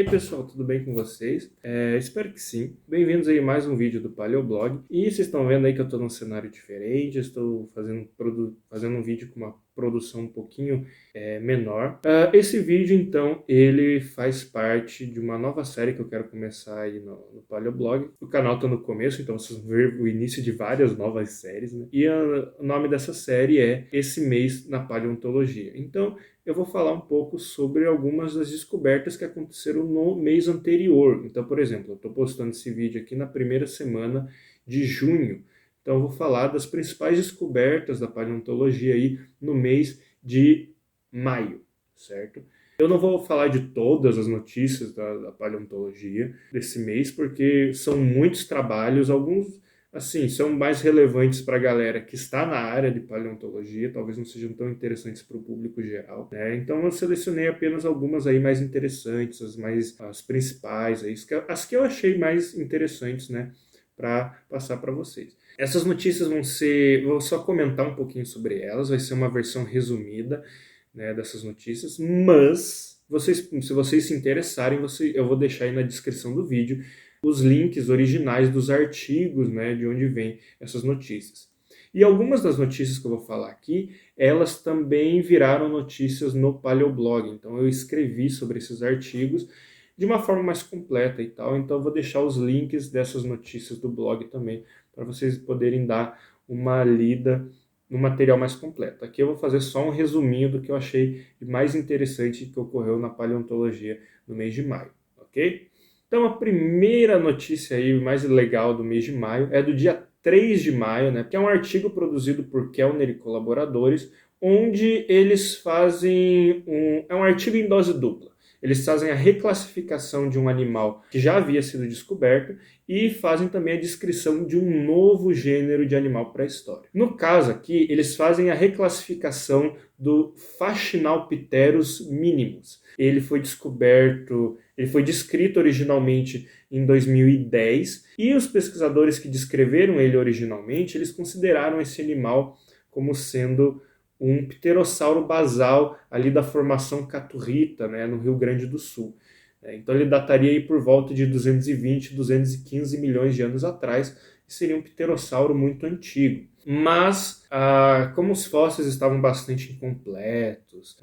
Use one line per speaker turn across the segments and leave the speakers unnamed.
aí pessoal, tudo bem com vocês? Espero que sim. Bem-vindos aí a mais um vídeo do Paleoblog. E vocês estão vendo aí que eu estou num cenário diferente, estou fazendo um vídeo com uma produção um pouquinho menor. Esse vídeo então, ele faz parte de uma nova série que eu quero começar aí no Paleoblog. O canal está no começo, então vocês vão ver o início de várias novas séries, né? E o nome dessa série é Esse Mês na Paleontologia. Então, eu vou falar um pouco sobre algumas das descobertas que aconteceram no mês anterior. Então, por exemplo, eu estou postando esse vídeo aqui na primeira semana de junho. Então, eu vou falar das principais descobertas da paleontologia aí no mês de maio, certo? Eu não vou falar de todas as notícias da paleontologia desse mês, porque são muitos trabalhos, alguns assim, são mais relevantes para a galera que está na área de paleontologia, talvez não sejam tão interessantes para o público geral, né? Então eu selecionei apenas algumas aí mais interessantes, as principais, aí, as que eu achei mais interessantes, né, para passar para vocês. Essas notícias vou só comentar um pouquinho sobre elas, vai ser uma versão resumida, né, dessas notícias, mas se vocês se interessarem, eu vou deixar aí na descrição do vídeo os links originais dos artigos, né, de onde vêm essas notícias. E algumas das notícias que eu vou falar aqui, elas também viraram notícias no Paleoblog. Então eu escrevi sobre esses artigos de uma forma mais completa e tal. Então eu vou deixar os links dessas notícias do blog também, para vocês poderem dar uma lida no material mais completo. Aqui eu vou fazer só um resuminho do que eu achei mais interessante que ocorreu na paleontologia no mês de maio, ok? Então a primeira notícia aí mais legal do mês de maio é do dia 3 de maio, né, que é um artigo produzido por Kellner e colaboradores, onde eles fazem é um artigo em dose dupla. Eles fazem a reclassificação de um animal que já havia sido descoberto e fazem também a descrição de um novo gênero de animal pré-histórico. No caso aqui, eles fazem a reclassificação do Fachinalpterus minimus. Ele foi descrito originalmente em 2010 e os pesquisadores que descreveram ele originalmente, eles consideraram esse animal como sendo um pterossauro basal ali da formação Caturrita, né, no Rio Grande do Sul. Então ele dataria aí por volta de 220, 215 milhões de anos atrás e seria um pterossauro muito antigo. Mas, como os fósseis estavam bastante incompletos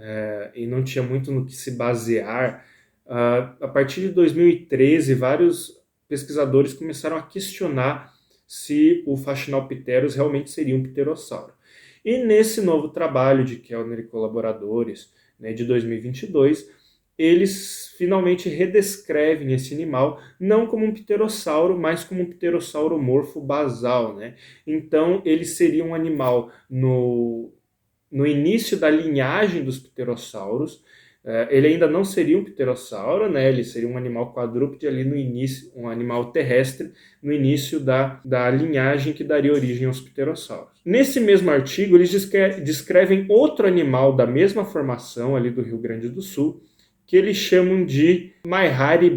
e não tinha muito no que se basear, a partir de 2013, vários pesquisadores começaram a questionar se o Fachinalpterus realmente seria um pterossauro. E nesse novo trabalho de Kellner e colaboradores, né, de 2022, eles finalmente redescrevem esse animal não como um pterossauro, mas como um pterossauromorfo basal, né? Então ele seria um animal no início da linhagem dos pterossauros. Ele ainda não seria um pterossauro, né? Ele seria um animal quadrúpede ali no início, um animal terrestre, no início da linhagem que daria origem aos pterossauros. Nesse mesmo artigo, eles descrevem outro animal da mesma formação ali do Rio Grande do Sul, que eles chamam de Maihari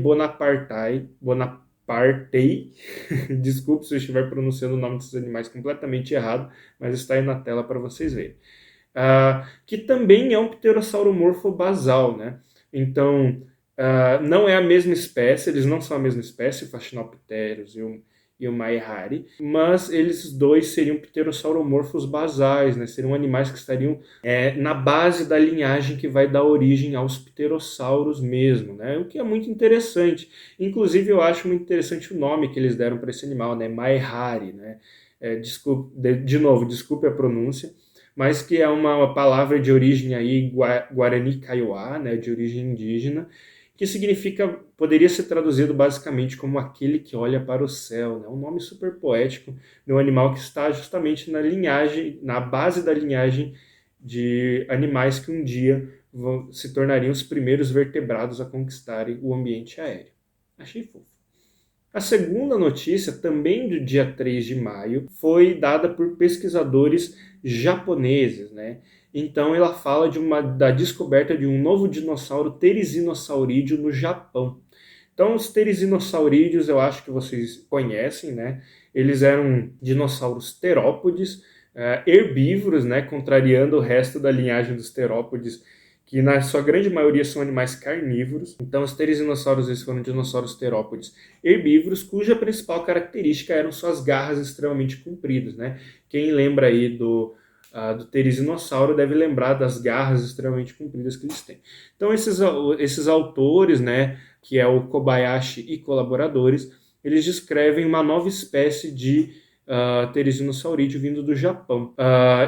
bonapartei. Desculpe se eu estiver pronunciando o nome desses animais completamente errado, mas está aí na tela para vocês verem. Que também é um pterossauromorfo basal, né? Então, não é a mesma espécie, eles não são a mesma espécie, o Fachinopterus e o Maihari, mas eles dois seriam pterossauromorfos basais, né? Seriam animais que estariam na base da linhagem que vai dar origem aos pterossauros mesmo, né? O que é muito interessante. Inclusive, eu acho muito interessante o nome que eles deram para esse animal, né? Maihari, né? Desculpe a pronúncia, mas que é uma palavra de origem aí Guarani Kaiowá, né, de origem indígena, que poderia ser traduzido basicamente como aquele que olha para o céu, né? Um nome super poético de um animal que está justamente na base da linhagem de animais que um dia se tornariam os primeiros vertebrados a conquistarem o ambiente aéreo. Achei fofo. A segunda notícia, também do dia 3 de maio, foi dada por pesquisadores japoneses, né? Então ela fala da descoberta de um novo dinossauro teresinosaurídeo no Japão. Então os teresinosaurídeos eu acho que vocês conhecem, né? Eles eram dinossauros terópodes, herbívoros, né? Contrariando o resto da linhagem dos terópodes, que na sua grande maioria são animais carnívoros. Então os terizinossauros eles foram dinossauros terópodes herbívoros, cuja principal característica eram suas garras extremamente compridas, né? Quem lembra aí do terizinossauro deve lembrar das garras extremamente compridas que eles têm. Então esses autores, né, que é o Kobayashi e colaboradores, eles descrevem uma nova espécie de terizinossaurídeo vindo do Japão.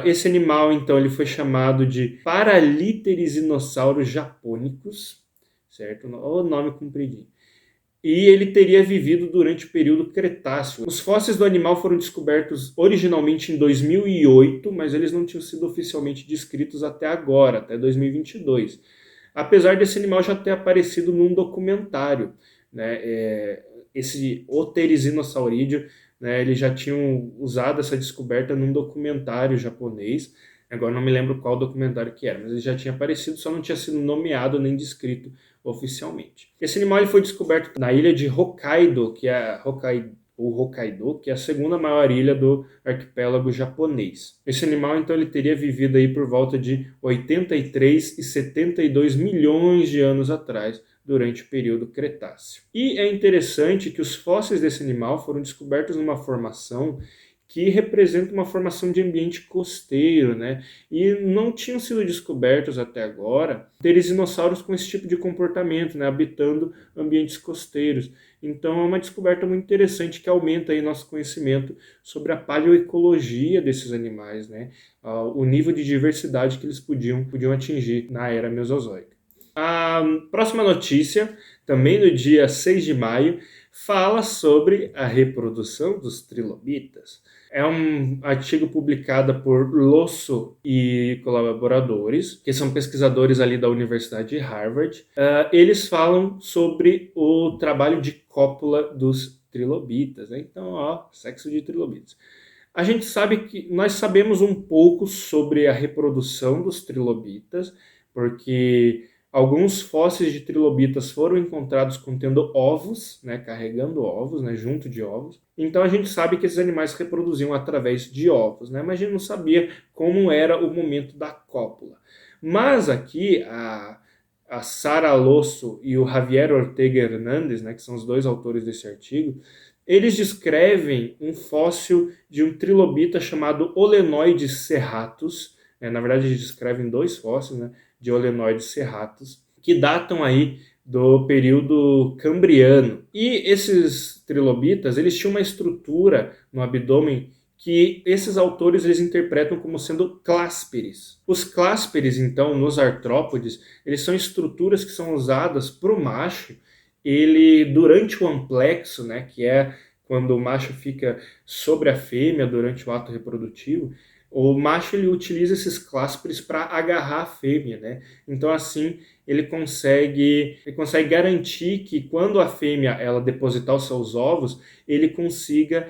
Esse animal, então, ele foi chamado de Paraliterizinossauros japonicus, certo? O nome compridinho. E ele teria vivido durante o período Cretáceo. Os fósseis do animal foram descobertos originalmente em 2008, mas eles não tinham sido oficialmente descritos até agora, até 2022. Apesar desse animal já ter aparecido num documentário, né? Esse Oterizinosaurídeo, né, eles já tinham usado essa descoberta num documentário japonês. Agora não me lembro qual documentário que era, mas ele já tinha aparecido, só não tinha sido nomeado nem descrito oficialmente. Esse animal ele foi descoberto na ilha de Hokkaido, que é Hokkaido, que é a segunda maior ilha do arquipélago japonês. Esse animal, então, ele teria vivido aí por volta de 83 e 72 milhões de anos atrás, durante o período Cretáceo. E é interessante que os fósseis desse animal foram descobertos numa formação que representa uma formação de ambiente costeiro, né? E não tinham sido descobertos até agora terizinossauros com esse tipo de comportamento, né? Habitando ambientes costeiros. Então é uma descoberta muito interessante que aumenta aí nosso conhecimento sobre a paleoecologia desses animais, né? O nível de diversidade que eles podiam atingir na era Mesozoica. A próxima notícia, também no dia 6 de maio, fala sobre a reprodução dos trilobitas. É um artigo publicado por Losso e colaboradores, que são pesquisadores ali da Universidade de Harvard. Eles falam sobre o trabalho de cópula dos trilobitas, né? Então, sexo de trilobitas. A gente sabe que nós sabemos um pouco sobre a reprodução dos trilobitas, porque alguns fósseis de trilobitas foram encontrados contendo ovos, né, carregando ovos, né, junto de ovos. Então a gente sabe que esses animais reproduziam através de ovos, né, mas a gente não sabia como era o momento da cópula. Mas aqui a Sara Losso e o Javier Ortega Hernández, né, que são os dois autores desse artigo, eles descrevem um fóssil de um trilobita chamado Olenoides serratus. Na verdade, eles descrevem dois fósseis, né, de Olenoides serratus, que datam aí do período cambriano. E esses trilobitas, eles tinham uma estrutura no abdômen que esses autores eles interpretam como sendo clásperes. Os clásperes, então, nos artrópodes, eles são estruturas que são usadas para o macho, ele, durante o amplexo, né, que é quando o macho fica sobre a fêmea durante o ato reprodutivo, o macho ele utiliza esses clásperes para agarrar a fêmea, né? Então assim ele consegue garantir que quando a fêmea ela depositar os seus ovos, ele consiga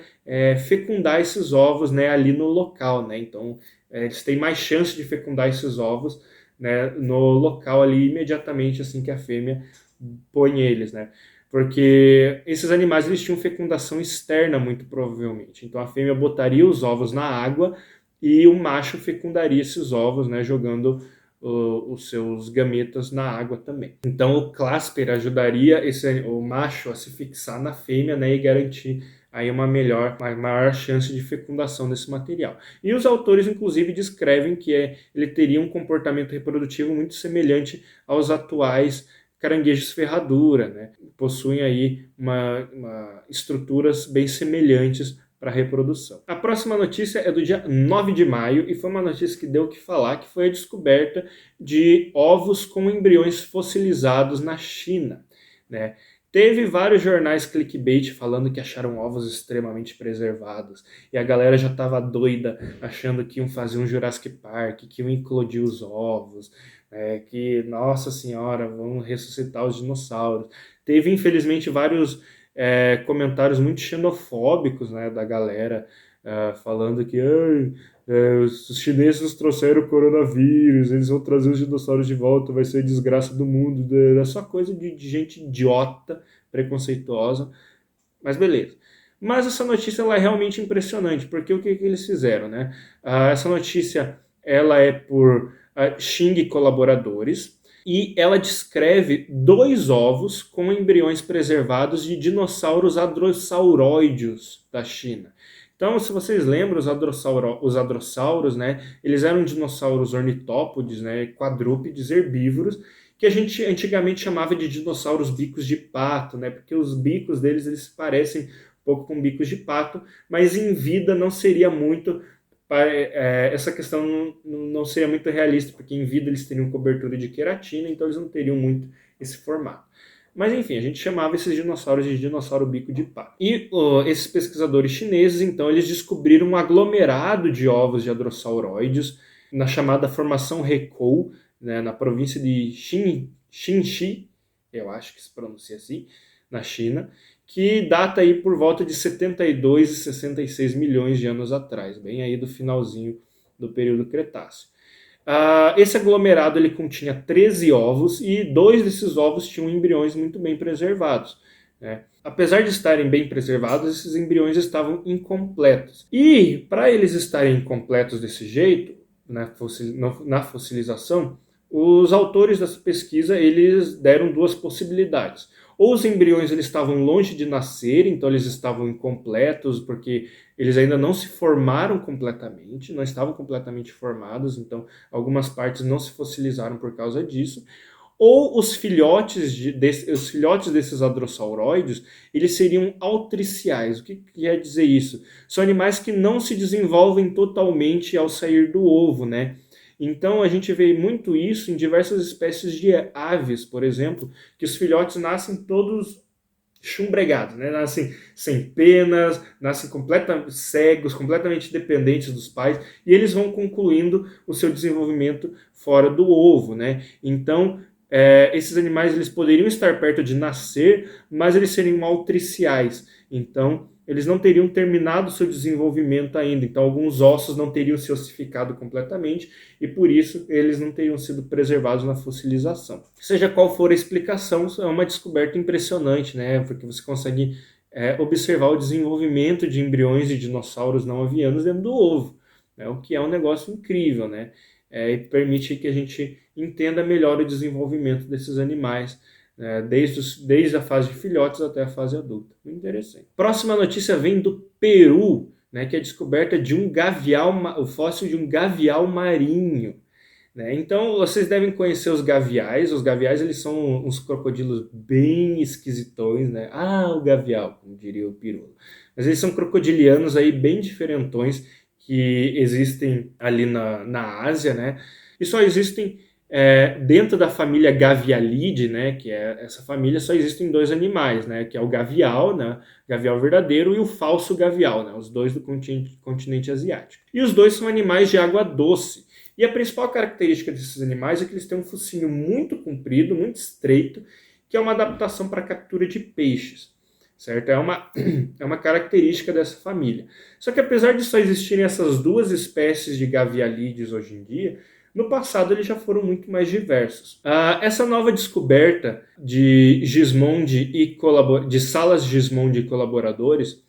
fecundar esses ovos, né, ali no local, né? Então eles têm mais chance de fecundar esses ovos, né, no local ali imediatamente assim que a fêmea põe eles, né? Porque esses animais eles tinham fecundação externa muito provavelmente. Então a fêmea botaria os ovos na água e o macho fecundaria esses ovos, né, jogando os seus gametas na água também. Então o clásper ajudaria o macho a se fixar na fêmea, né, e garantir aí uma maior chance de fecundação desse material. E os autores, inclusive, descrevem que ele teria um comportamento reprodutivo muito semelhante aos atuais caranguejos ferradura, né? Possuem aí estruturas bem semelhantes para reprodução. A próxima notícia é do dia 9 de maio e foi uma notícia que deu o que falar, que foi a descoberta de ovos com embriões fossilizados na China, né? Teve vários jornais clickbait falando que acharam ovos extremamente preservados e a galera já estava doida achando que iam fazer um Jurassic Park, que iam eclodir os ovos, que, nossa senhora, vão ressuscitar os dinossauros. Teve, infelizmente, vários comentários muito xenofóbicos, né, da galera falando que os chineses nos trouxeram o coronavírus, eles vão trazer os dinossauros de volta, vai ser a desgraça do mundo. É só coisa de gente idiota, preconceituosa, mas beleza. Mas essa notícia ela é realmente impressionante, porque o que eles fizeram, né? Essa notícia ela é por Xing colaboradores. e ela descreve 2 ovos com embriões preservados de dinossauros hadrossauróideos da China. Então, se vocês lembram, os hadrossauros, né, eles eram dinossauros ornitópodes, né, quadrúpedes herbívoros, que a gente antigamente chamava de dinossauros bicos de pato, né, porque os bicos deles eles parecem um pouco com bicos de pato, mas em vida não seria muito, essa questão não seria muito realista, porque em vida eles teriam cobertura de queratina, então eles não teriam muito esse formato. Mas enfim, a gente chamava esses dinossauros de dinossauro bico de pato. E esses pesquisadores chineses, então, eles descobriram um aglomerado de ovos de hadrossauróideos na chamada Formação Hekou, né, na província de Xinxi, eu acho que se pronuncia assim, na China, que data aí por volta de 72 e 66 milhões de anos atrás, bem aí do finalzinho do período Cretáceo. Esse aglomerado ele continha 13 ovos e 2 desses ovos tinham embriões muito bem preservados, né? Apesar de estarem bem preservados, esses embriões estavam incompletos. E para eles estarem incompletos desse jeito, na fossilização, os autores dessa pesquisa eles deram 2 possibilidades. Ou os embriões eles estavam longe de nascer, então eles estavam incompletos, porque eles ainda não se formaram completamente, não estavam completamente formados, então algumas partes não se fossilizaram por causa disso. Ou os filhotes desses hadrossauróideos, eles seriam altriciais. O que quer dizer isso? São animais que não se desenvolvem totalmente ao sair do ovo, né? Então a gente vê muito isso em diversas espécies de aves, por exemplo, que os filhotes nascem todos chumbregados, né? Nascem sem penas, nascem completamente cegos, completamente dependentes dos pais, e eles vão concluindo o seu desenvolvimento fora do ovo, né? Então, esses animais eles poderiam estar perto de nascer, mas eles seriam altriciais. Então, eles não teriam terminado seu desenvolvimento ainda. Então, alguns ossos não teriam se ossificado completamente e, por isso, eles não teriam sido preservados na fossilização. Seja qual for a explicação, é uma descoberta impressionante, né? Porque você consegue observar o desenvolvimento de embriões de dinossauros não avianos dentro do ovo, né? O que é um negócio incrível, né? E permite que a gente entenda melhor o desenvolvimento desses animais, desde a fase de filhotes até a fase adulta. Muito interessante. Próxima notícia vem do Peru, né, que é a descoberta de um gavial, o fóssil de um gavial marinho. Né? Então, vocês devem conhecer os gaviais. Os gaviais eles são uns crocodilos bem esquisitões, né? O gavial, como diria o Pirula. Mas eles são crocodilianos aí bem diferentões que existem ali na Ásia, né? E só existem dentro da família Gavialidae, né, que é essa família, só existem 2 animais, né, que é o gavial, né, gavial verdadeiro, e o falso gavial, né, os 2 do continente asiático. E os 2 são animais de água doce. E a principal característica desses animais é que eles têm um focinho muito comprido, muito estreito, que é uma adaptação para a captura de peixes. Certo? É uma característica dessa família. Só que apesar de só existirem essas 2 espécies de gavialídeos hoje em dia, no passado eles já foram muito mais diversos. Essa nova descoberta de Gismondi de salas Gismondi e colaboradores,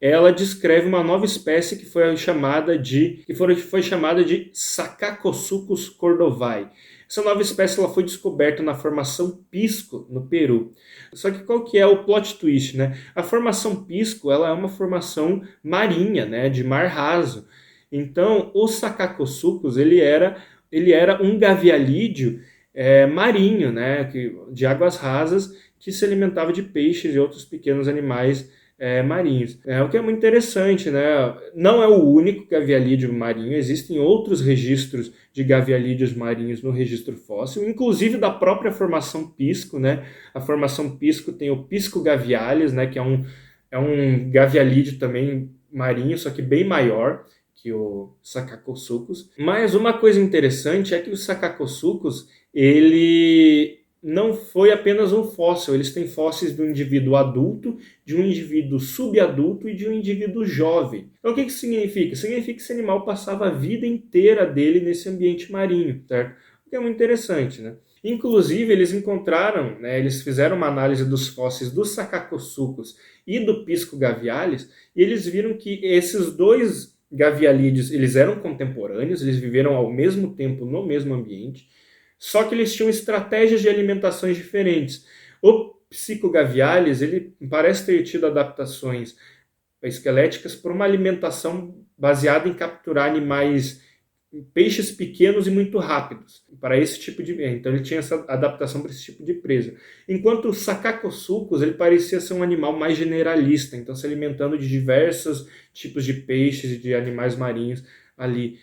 ela descreve uma nova espécie que foi chamada de Sacacossuchus cordovai. Essa nova espécie ela foi descoberta na formação Pisco, no Peru. Só que qual que é o plot twist, né? A formação Pisco ela é uma formação marinha, né, de mar raso. Então, o Sacacossuchus ele era um gavialídeo marinho, né, de águas rasas, que se alimentava de peixes e outros pequenos animais marinhos. O que é muito interessante, né? Não é o único gavialídeo marinho, existem outros registros de gavialídeos marinhos no registro fóssil, inclusive da própria formação Pisco, né? A formação Pisco tem o Pisco gavialis, né, que é um gavialídeo também marinho, só que bem maior que o Sacacossuchus. Mas uma coisa interessante é que o Sacacossuchus, ele não foi apenas um fóssil, eles têm fósseis de um indivíduo adulto, de um indivíduo subadulto e de um indivíduo jovem. Então o que isso significa? Significa que esse animal passava a vida inteira dele nesse ambiente marinho, certo? O que é muito interessante, né? Inclusive, eles encontraram, né, eles fizeram uma análise dos fósseis do Sacacossuchus e do Pisco gavialis, e eles viram que esses 2 gavialídeos, eles eram contemporâneos, eles viveram ao mesmo tempo no mesmo ambiente, só que eles tinham estratégias de alimentações diferentes. O Psychogavialis, ele parece ter tido adaptações esqueléticas por uma alimentação baseada em capturar animais, peixes pequenos e muito rápidos, para esse tipo de... Então ele tinha essa adaptação para esse tipo de presa. Enquanto o Sakakosuchus, ele parecia ser um animal mais generalista, então se alimentando de diversos tipos de peixes e de animais marinhos ali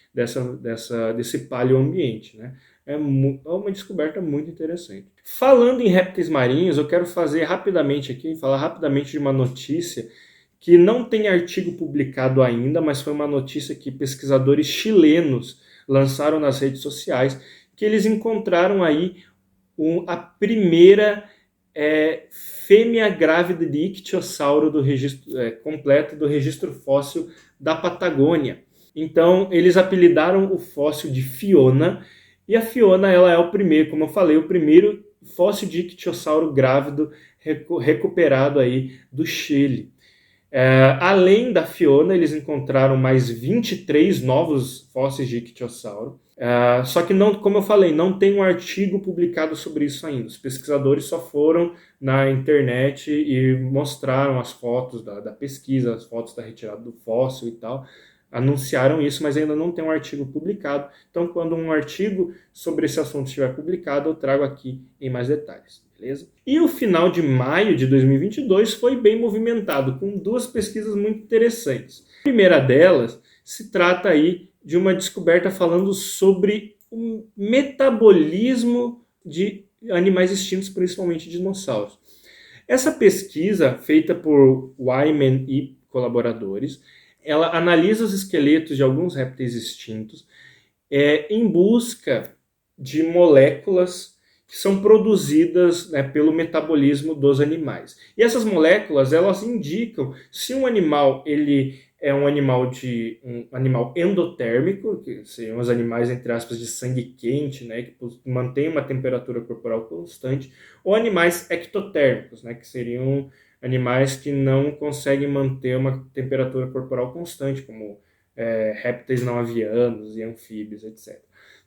desse paleoambiente, né? É uma descoberta muito interessante. Falando em répteis marinhos, eu quero falar rapidamente de uma notícia que não tem artigo publicado ainda, mas foi uma notícia que pesquisadores chilenos lançaram nas redes sociais, que eles encontraram aí a primeira fêmea grávida de ictiosauro do registro completo do registro fóssil da Patagônia. Então, eles apelidaram o fóssil de Fiona, e a Fiona ela é o primeiro, como eu falei, o primeiro fóssil de ictiosauro grávido recuperado aí do Chile. Além da Fiona, eles encontraram mais 23 novos fósseis de ictiosauro. Só que, não, como eu falei, não tem um artigo publicado sobre isso ainda. Os pesquisadores só foram na internet e mostraram as fotos da pesquisa, as fotos da retirada do fóssil e tal. Anunciaram isso, mas ainda não tem um artigo publicado. Então, quando um artigo sobre esse assunto estiver publicado, eu trago aqui em mais detalhes. Beleza? E o final de maio de 2022 foi bem movimentado, com duas pesquisas muito interessantes. A primeira delas se trata aí de uma descoberta falando sobre o metabolismo de animais extintos, principalmente dinossauros. Essa pesquisa, feita por Wyman e colaboradores, ela analisa os esqueletos de alguns répteis extintos em busca de moléculas que são produzidas, né, pelo metabolismo dos animais. E essas moléculas, elas indicam se um animal ele é um animal endotérmico, que seriam os animais, entre aspas, de sangue quente, né, que mantêm uma temperatura corporal constante, ou animais ectotérmicos, né, que seriam animais que não conseguem manter uma temperatura corporal constante, como répteis não avianos e anfíbios, etc.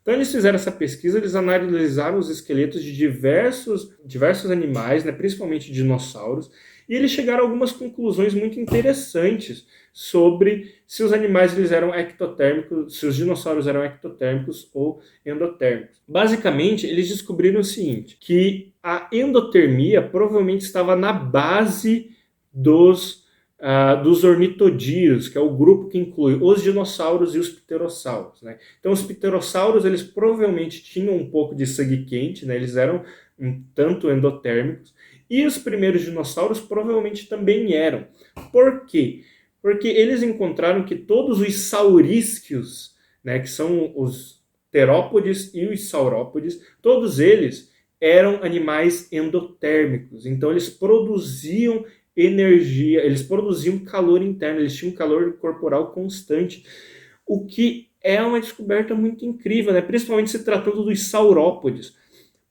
Então eles fizeram essa pesquisa, eles analisaram os esqueletos de diversos animais, né, principalmente dinossauros, e eles chegaram a algumas conclusões muito interessantes sobre se os animais eles eram ectotérmicos, se os dinossauros eram ectotérmicos ou endotérmicos. Basicamente, eles descobriram o seguinte, que a endotermia provavelmente estava na base dos ornitodídeos, que é o grupo que inclui os dinossauros e os pterossauros, né? Então os pterossauros eles provavelmente tinham um pouco de sangue quente, né? Eles eram um tanto endotérmicos, e os primeiros dinossauros provavelmente também eram. Por quê? Porque eles encontraram que todos os saurísquios, né, que são os terópodes e os saurópodes, todos eles eram animais endotérmicos. Então eles produziam energia, eles produziam calor interno, eles tinham calor corporal constante, o que é uma descoberta muito incrível, né? Principalmente se tratando dos saurópodes,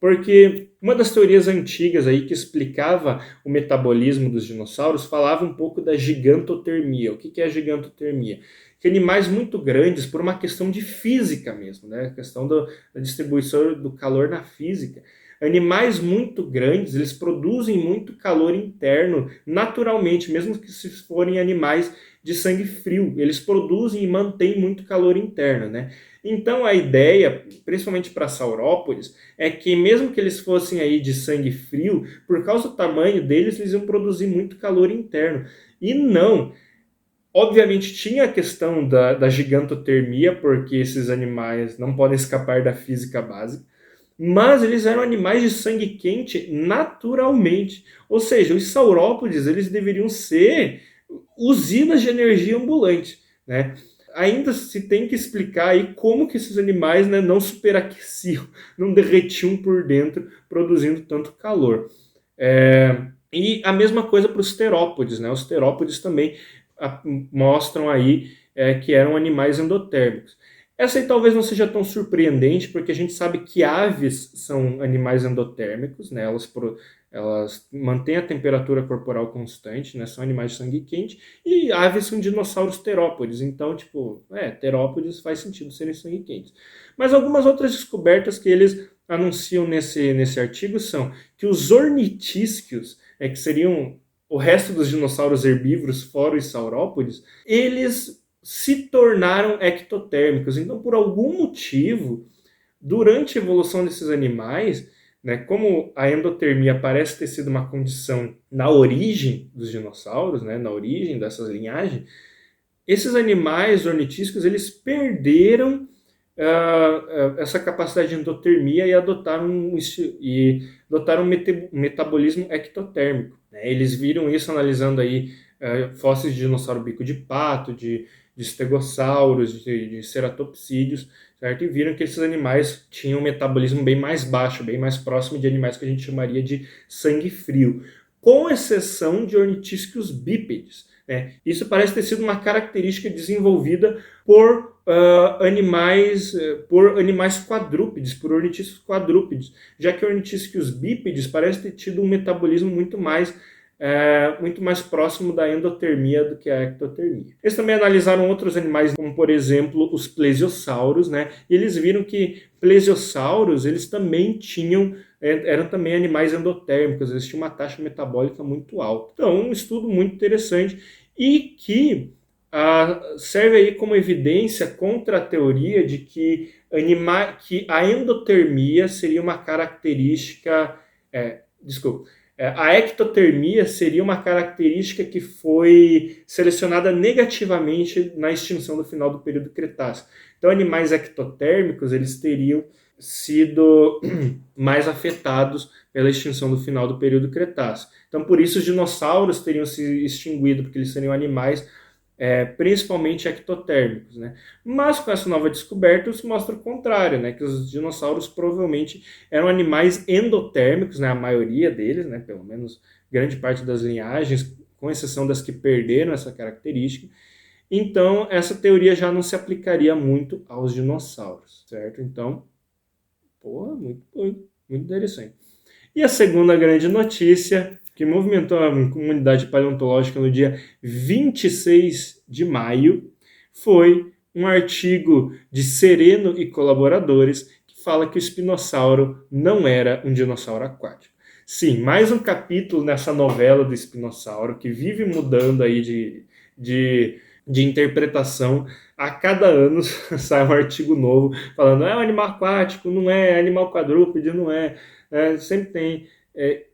porque uma das teorias antigas aí que explicava o metabolismo dos dinossauros falava um pouco da gigantotermia. O que é a gigantotermia? Que animais muito grandes, por uma questão de física mesmo, né? A questão da distribuição do calor na física, animais muito grandes, eles produzem muito calor interno naturalmente, mesmo que se forem animais de sangue frio, eles produzem e mantêm muito calor interno, né? Então a ideia, principalmente para saurópodes, é que mesmo que eles fossem aí de sangue frio, por causa do tamanho deles, eles iam produzir muito calor interno. E não, obviamente tinha a questão da gigantotermia, porque esses animais não podem escapar da física básica, mas eles eram animais de sangue quente naturalmente. Ou seja, os saurópodes eles deveriam ser usinas de energia ambulante, né? Ainda se tem que explicar aí como que esses animais, né, não superaqueciam, não derretiam por dentro, produzindo tanto calor. E a mesma coisa para os terópodes, né? Os terópodes também mostram aí que eram animais endotérmicos. Essa aí talvez não seja tão surpreendente, porque a gente sabe que aves são animais endotérmicos, né? Elas mantêm a temperatura corporal constante, né? São animais de sangue quente, e aves são dinossauros terópodes, então, terópodes faz sentido serem sangue quentes. Mas algumas outras descobertas que eles anunciam nesse artigo são que os ornitisquios, que seriam o resto dos dinossauros herbívoros, fora os saurópodes, eles se tornaram ectotérmicos. Então, por algum motivo, durante a evolução desses animais, né, como a endotermia parece ter sido uma condição na origem dos dinossauros, né, na origem dessas linhagens, esses animais ornitísticos eles perderam essa capacidade de endotermia e adotaram um metabolismo ectotérmico. Né? Eles viram isso analisando aí fósseis de dinossauro bico de pato, de estegossauros, de ceratopsídeos, certo? E viram que esses animais tinham um metabolismo bem mais baixo, bem mais próximo de animais que a gente chamaria de sangue frio, com exceção de ornitísquios bípedes. Né? Isso parece ter sido uma característica desenvolvida por animais quadrúpedes, por ornitísquios quadrúpedes, já que ornitísquios bípedes parecem ter tido um metabolismo muito mais próximo da endotermia do que a ectotermia. Eles também analisaram outros animais, como por exemplo os plesiosauros, né? E eles viram que plesiosauros eles também eram também animais endotérmicos, eles tinham uma taxa metabólica muito alta. Então, um estudo muito interessante e que serve aí como evidência contra a teoria de que a endotermia seria uma característica... a ectotermia seria uma característica que foi selecionada negativamente na extinção do final do período Cretáceo. Então, animais ectotérmicos eles teriam sido mais afetados pela extinção do final do período Cretáceo. Então, por isso, os dinossauros teriam se extinguido, porque eles seriam animais principalmente ectotérmicos, né? Mas com essa nova descoberta isso mostra o contrário, né? Que os dinossauros provavelmente eram animais endotérmicos, né? A maioria deles, né? Pelo menos grande parte das linhagens, com exceção das que perderam essa característica. Então essa teoria já não se aplicaria muito aos dinossauros, certo? Então, muito interessante. E a segunda grande notícia que movimentou a comunidade paleontológica no dia 26 de maio, foi um artigo de Sereno e colaboradores que fala que o espinossauro não era um dinossauro aquático. Sim, mais um capítulo nessa novela do espinossauro que vive mudando aí de interpretação. A cada ano sai um artigo novo falando é um animal aquático, não é animal quadrúpede, não é. Sempre tem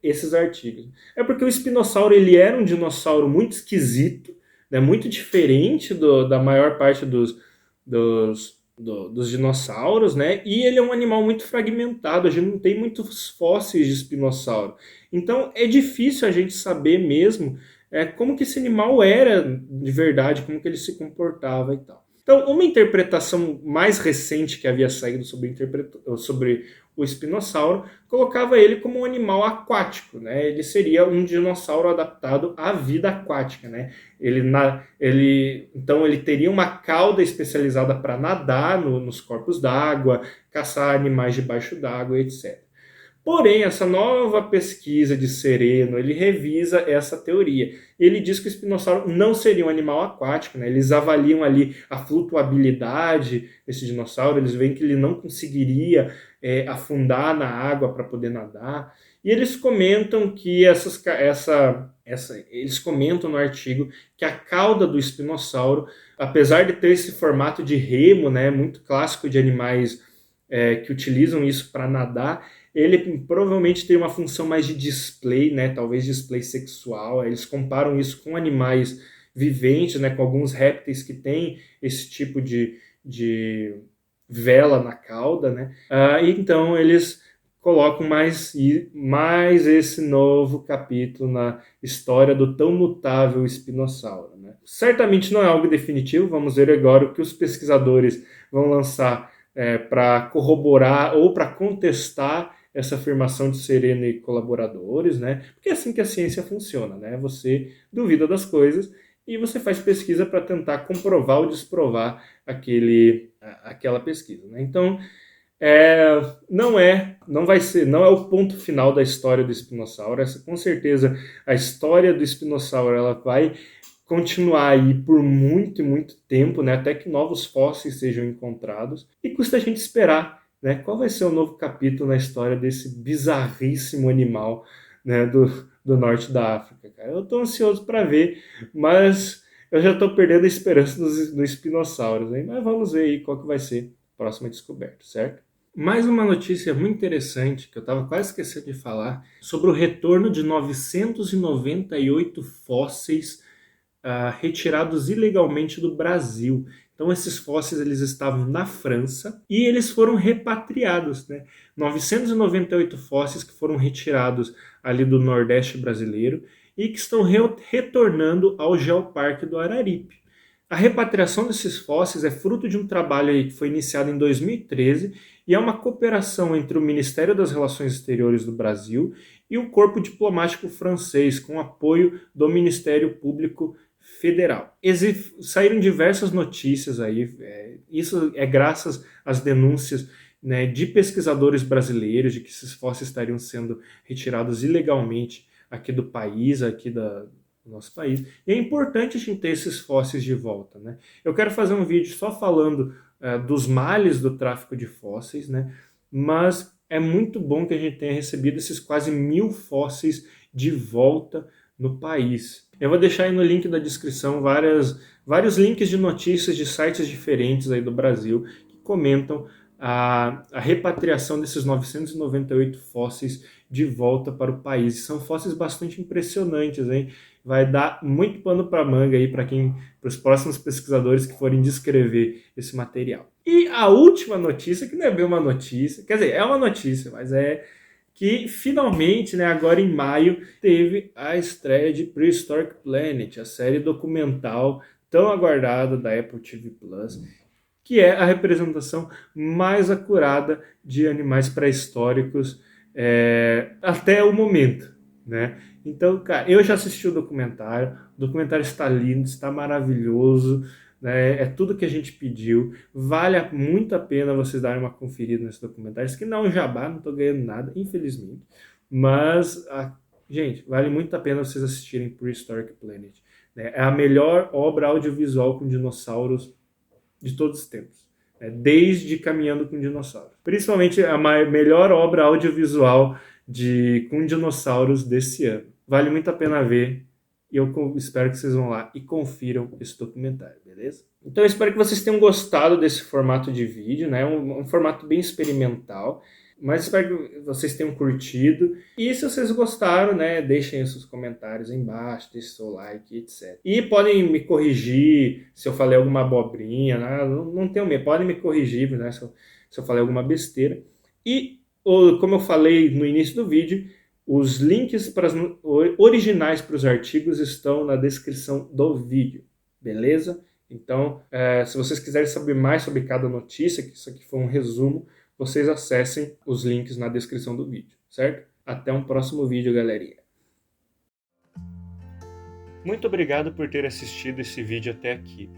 esses artigos. É porque o espinossauro ele era um dinossauro muito esquisito, né, muito diferente da maior parte dos dinossauros, né, e ele é um animal muito fragmentado, a gente não tem muitos fósseis de espinossauro. Então é difícil a gente saber mesmo como que esse animal era de verdade, como que ele se comportava e tal. Então, uma interpretação mais recente que havia saído sobre o espinossauro colocava ele como um animal aquático, né? Ele seria um dinossauro adaptado à vida aquática, né? Então ele teria uma cauda especializada para nadar nos corpos d'água, caçar animais debaixo d'água, etc. Porém, essa nova pesquisa de Sereno, ele revisa essa teoria. Ele diz que o espinossauro não seria um animal aquático, né? Eles avaliam ali a flutuabilidade desse dinossauro, eles veem que ele não conseguiria afundar na água para poder nadar. E eles comentam que eles comentam no artigo que a cauda do espinossauro, apesar de ter esse formato de remo, né, muito clássico de animais que utilizam isso para nadar, ele provavelmente tem uma função mais de display, né? Talvez display sexual. Eles comparam isso com animais viventes, né? Com alguns répteis que têm esse tipo de vela na cauda, né? Então eles colocam mais esse novo capítulo na história do tão mutável espinossauro, né? Certamente não é algo definitivo, vamos ver agora o que os pesquisadores vão lançar para corroborar ou para contestar essa afirmação de Sereno e colaboradores, né? Porque é assim que a ciência funciona, né? Você duvida das coisas e você faz pesquisa para tentar comprovar ou desprovar aquela pesquisa, né? Então, não é o ponto final da história do espinossauro. Com certeza a história do espinossauro ela vai continuar aí por muito e muito tempo, né, até que novos fósseis sejam encontrados, e custa a gente esperar né? Qual vai ser o novo capítulo na história desse bizarríssimo animal, né, do norte da África, cara? Eu estou ansioso para ver, mas eu já estou perdendo a esperança nos espinossauros, hein? Mas vamos ver aí qual que vai ser a próxima descoberta, certo? Mais uma notícia muito interessante que eu estava quase esquecendo de falar sobre o retorno de 998 fósseis retirados ilegalmente do Brasil. Então esses fósseis eles estavam na França e eles foram repatriados, né? 998 fósseis que foram retirados ali do Nordeste brasileiro e que estão retornando ao Geoparque do Araripe. A repatriação desses fósseis é fruto de um trabalho aí que foi iniciado em 2013 e é uma cooperação entre o Ministério das Relações Exteriores do Brasil e o Corpo Diplomático Francês, com apoio do Ministério Público Federal. Saíram diversas notícias aí, isso é graças às denúncias, né, de pesquisadores brasileiros de que esses fósseis estariam sendo retirados ilegalmente aqui do país, do nosso país. E é importante a gente ter esses fósseis de volta, né? Eu quero fazer um vídeo só falando dos males do tráfico de fósseis, né? Mas é muito bom que a gente tenha recebido esses quase 1000 fósseis de volta no país. Eu vou deixar aí no link da descrição vários links de notícias de sites diferentes aí do Brasil que comentam a repatriação desses 998 fósseis de volta para o país. São fósseis bastante impressionantes, hein? Vai dar muito pano para manga aí para os próximos pesquisadores que forem descrever esse material. E a última notícia, que não é bem uma notícia, quer dizer, é uma notícia, mas é que finalmente, né, agora em maio, teve a estreia de Prehistoric Planet, a série documental tão aguardada da Apple TV Plus, que é a representação mais acurada de animais pré-históricos até o momento, né? Então, cara, eu já assisti o documentário está lindo, está maravilhoso, né? É tudo que a gente pediu, vale muito a pena vocês darem uma conferida nesse documentário. Isso que não é um jabá, não estou ganhando nada, infelizmente, mas, gente, vale muito a pena vocês assistirem Prehistoric Planet, né? É a melhor obra audiovisual com dinossauros de todos os tempos, né? Desde Caminhando com Dinossauros. Principalmente a melhor obra audiovisual com dinossauros desse ano. Vale muito a pena ver e eu espero que vocês vão lá e confiram esse documentário, beleza? Então eu espero que vocês tenham gostado desse formato de vídeo, né? Um formato bem experimental, mas espero que vocês tenham curtido. E se vocês gostaram, né, deixem os seus comentários aí embaixo, deixem seu like, etc. E podem me corrigir se eu falei alguma abobrinha, né? Não tenham medo, podem me corrigir, né, se eu falei alguma besteira. E, como eu falei no início do vídeo, os links originais para os artigos estão na descrição do vídeo, beleza? Então, se vocês quiserem saber mais sobre cada notícia, que isso aqui foi um resumo, vocês acessem os links na descrição do vídeo, certo? Até um próximo vídeo, galerinha. Muito obrigado por ter assistido esse vídeo até aqui.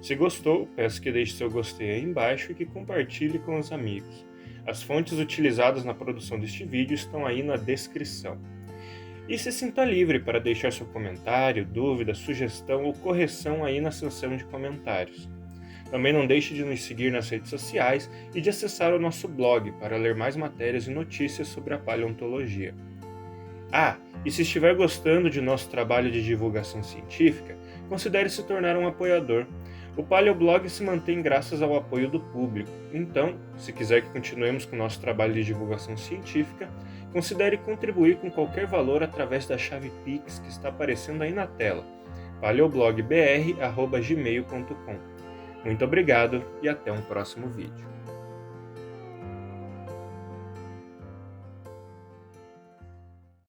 Se gostou, peço que deixe seu gostei aí embaixo e que compartilhe com os amigos. As fontes utilizadas na produção deste vídeo estão aí na descrição. E se sinta livre para deixar seu comentário, dúvida, sugestão ou correção aí na seção de comentários. Também não deixe de nos seguir nas redes sociais e de acessar o nosso blog para ler mais matérias e notícias sobre a paleontologia. E se estiver gostando de nosso trabalho de divulgação científica, considere se tornar um apoiador. O Paleoblog se mantém graças ao apoio do público, então, se quiser que continuemos com o nosso trabalho de divulgação científica, considere contribuir com qualquer valor através da chave Pix que está aparecendo aí na tela, paleoblogbr@gmail.com. Muito obrigado e até um próximo vídeo.